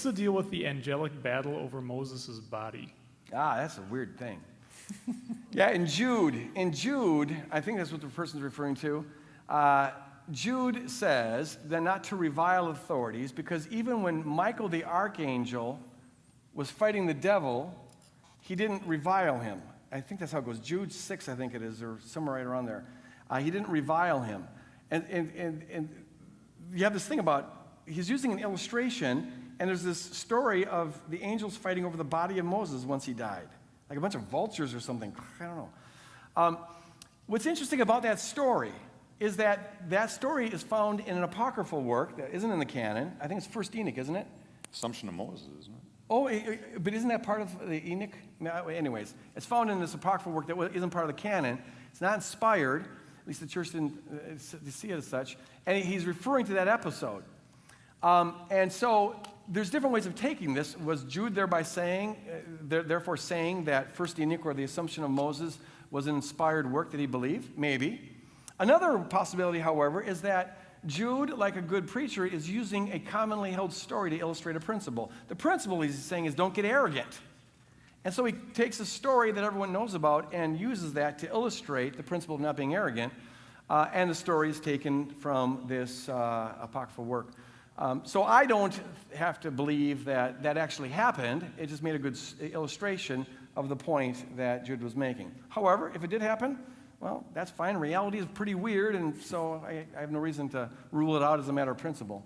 What's the deal with the angelic battle over Moses' body? That's a weird thing. Yeah, in Jude, I think that's what the person's referring to. Jude says that not to revile authorities, because even when Michael the archangel was fighting the devil, he didn't revile him. I think that's how it goes. Jude 6, I think it is, or somewhere right around there. He didn't revile him. And you have this thing about, he's using an illustration, and there's this story of the angels fighting over the body of Moses once he died. Like a bunch of vultures or something. I don't know. What's interesting about that story is that story is found in an apocryphal work that isn't in the canon. I think it's First Enoch, isn't it? Assumption of Moses, isn't it? Oh, but isn't that part of the Enoch? No, anyways, it's found in this apocryphal work that isn't part of the canon. It's not inspired. At least the church didn't see it as such. And he's referring to that episode. And so there's different ways of taking this. Was Jude thereby saying, therefore saying that First Enoch, or the Assumption of Moses, was an inspired work that he believed? Maybe. Another possibility, however, is that Jude, like a good preacher, is using a commonly held story to illustrate a principle. The principle he's saying is don't get arrogant. And so he takes a story that everyone knows about and uses that to illustrate the principle of not being arrogant. And the story is taken from this apocryphal work. So I don't have to believe that that actually happened. It just made a good illustration of the point that Jude was making. However, if it did happen, well, that's fine. Reality is pretty weird, and so I have no reason to rule it out as a matter of principle.